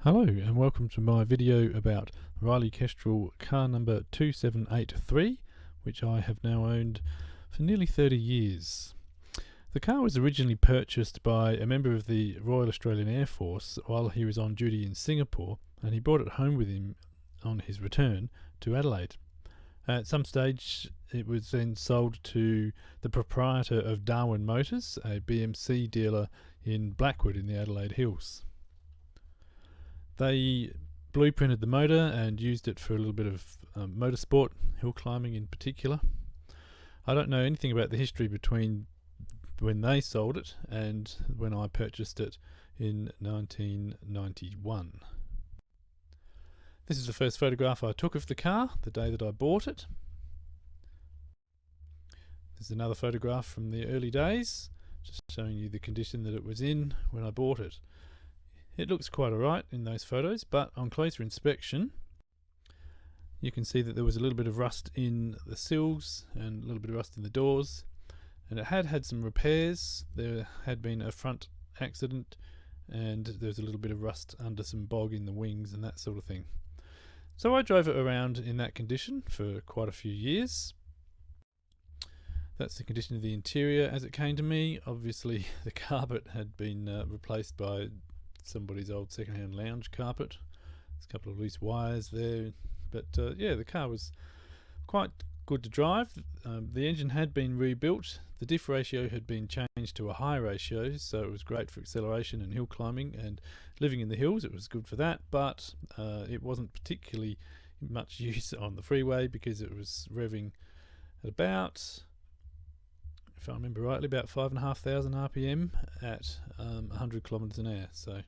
Hello and welcome to my video about Riley Kestrel car number 2783, which I have now owned for nearly 30 years. The car was originally purchased by a member of the Royal Australian Air Force while he was on duty in Singapore, and he brought it home with him on his return to Adelaide. At some stage it was then sold to the proprietor of Darwin Motors, a BMC dealer in Blackwood in the Adelaide Hills. They blueprinted the motor and used it for a little bit of motorsport, hill climbing in particular. I don't know anything about the history between when they sold it and when I purchased it in 1991. This is the first photograph I took of the car the day that I bought it. There's another photograph from the early days, just showing you the condition that it was in when I bought it. It looks quite alright in those photos, but on closer inspection you can see that there was a little bit of rust in the sills and a little bit of rust in the doors, and it had some repairs. There had been a front accident and there was a little bit of rust under some bog in the wings and that sort of thing. So I drove it around in that condition for quite a few years. That's the condition of the interior as it came to me. Obviously the carpet had been replaced by somebody's old second-hand lounge carpet. There's a couple of loose wires there, but yeah, the car was quite good to drive. The engine had been rebuilt. The diff ratio had been changed to a high ratio, so it was great for acceleration and hill climbing, and living in the hills it was good for that, but it wasn't particularly much use on the freeway because it was revving at about, if I remember rightly, about 5,500 RPM at 100 kilometers an hour. So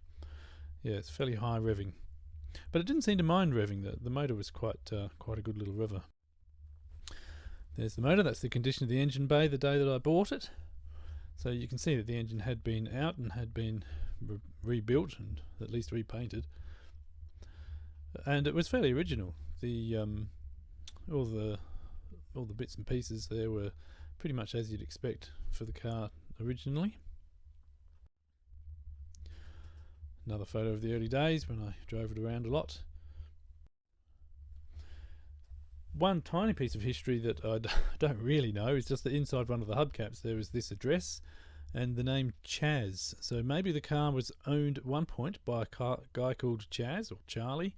yeah, it's fairly high revving, but it didn't seem to mind revving. The motor was quite a good little rever. There's the motor. That's the condition of the engine bay the day that I bought it. So you can see that the engine had been out and had been rebuilt and at least repainted, and it was fairly original. The all the bits and pieces there were pretty much as you'd expect for the car originally. Another photo of the early days when I drove it around a lot. One tiny piece of history that I don't really know is just that inside one of the hubcaps there was this address and the name Chaz. So maybe the car was owned at one point by a guy called Chaz or Charlie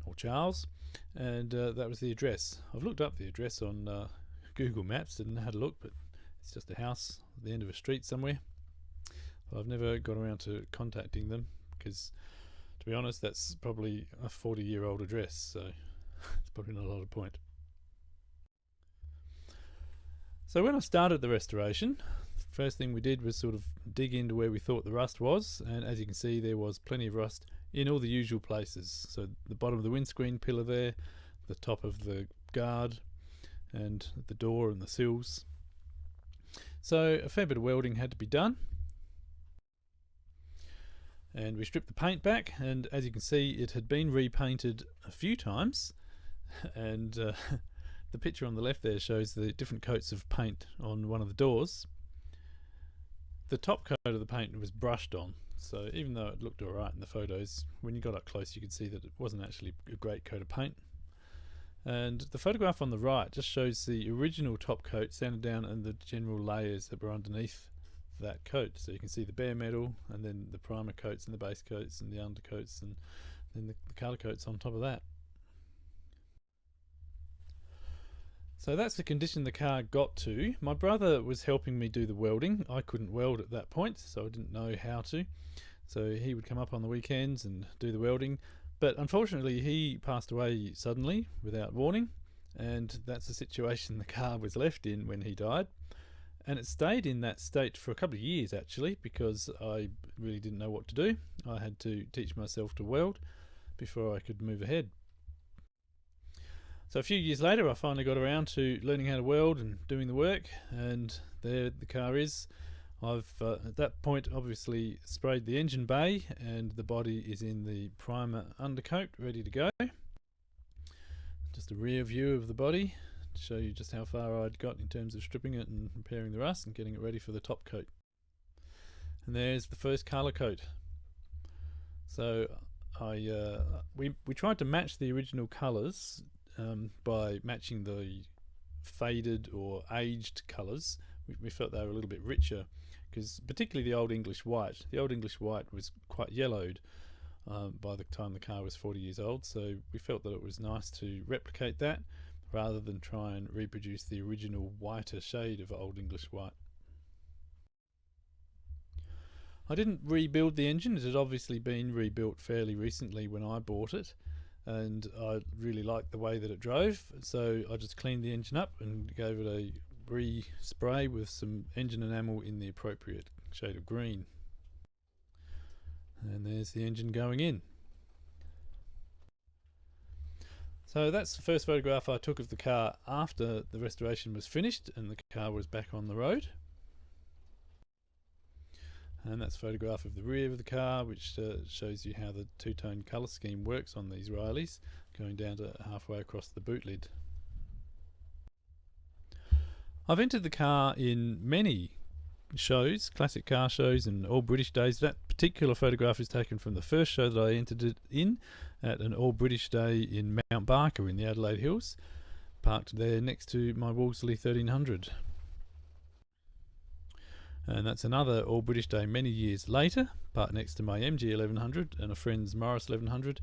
or Charles, and that was the address. I've looked up the address on Google Maps and had a look, but it's just a house at the end of a street somewhere. I've never got around to contacting them because, to be honest, that's probably a 40-year-old address, so it's probably not a lot of point. So when I started the restoration, the first thing we did was sort of dig into where we thought the rust was, and as you can see there was plenty of rust in all the usual places. So the bottom of the windscreen pillar there, the top of the guard, and the door and the sills. So a fair bit of welding had to be done, and we stripped the paint back, and as you can see it had been repainted a few times, and the picture on the left there shows the different coats of paint on one of the doors. The top coat of the paint was brushed on, so even though it looked alright in the photos, when you got up close you could see that it wasn't actually a great coat of paint. And the photograph on the right just shows the original top coat sanded down and the general layers that were underneath that coat. So you can see the bare metal and then the primer coats and the base coats and the undercoats and then the colour coats on top of that. So that's the condition the car got to. My brother was helping me do the welding. I couldn't weld at that point, so I didn't know how to. So he would come up on the weekends and do the welding. But unfortunately he passed away suddenly without warning, and that's the situation the car was left in when he died. And it stayed in that state for a couple of years actually, because I really didn't know what to do. I had to teach myself to weld before I could move ahead. So a few years later I finally got around to learning how to weld and doing the work, and there the car is. I've at that point obviously sprayed the engine bay, and the body is in the primer undercoat ready to go. Just a rear view of the body to show you just how far I'd got in terms of stripping it and repairing the rust and getting it ready for the top coat. And there's the first colour coat. So we tried to match the original colours by matching the faded or aged colours. We felt they were a little bit richer, because particularly the Old English White. The Old English White was quite yellowed by the time the car was 40 years old, so we felt that it was nice to replicate that rather than try and reproduce the original whiter shade of Old English White. I didn't rebuild the engine. It had obviously been rebuilt fairly recently when I bought it, and I really liked the way that it drove, so I just cleaned the engine up and gave it a re-spray with some engine enamel in the appropriate shade of green. And there's the engine going in. So that's the first photograph I took of the car after the restoration was finished and the car was back on the road. And that's a photograph of the rear of the car, which shows you how the two-tone colour scheme works on these Rileys, going down to halfway across the boot lid. I've entered the car in many shows, classic car shows and All British Days. That particular photograph is taken from the first show that I entered it in, at an All British Day in Mount Barker in the Adelaide Hills, parked there next to my Wolseley 1300. And that's another All British Day many years later, parked next to my MG 1100 and a friend's Morris 1100.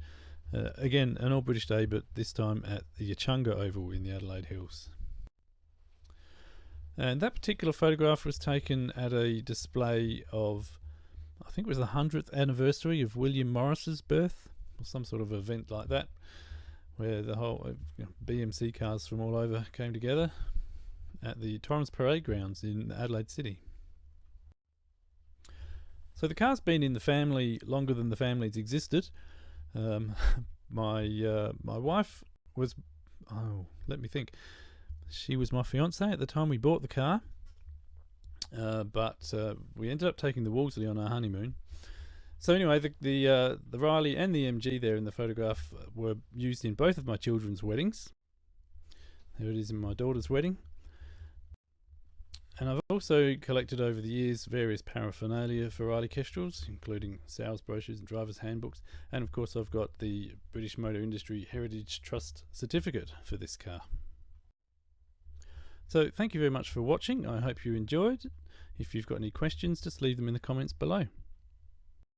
Again, an All British Day, but this time at the Yachunga Oval in the Adelaide Hills. And that particular photograph was taken at a display of, I think it was the 100th anniversary of William Morris's birth, or some sort of event like that, where the whole BMC cars from all over came together at the Torrens Parade Grounds in Adelaide City. So the car's been in the family longer than the family's existed. My wife was, let me think. She was my fiancée at the time we bought the car, but we ended up taking the Wolseley on our honeymoon. So anyway, the Riley and the MG there in the photograph were used in both of my children's weddings. There it is in my daughter's wedding. And I've also collected over the years various paraphernalia for Riley Kestrels, including sales brochures and driver's handbooks, and of course I've got the British Motor Industry Heritage Trust certificate for this car. So thank you very much for watching. I hope you enjoyed. If you've got any questions, just leave them in the comments below.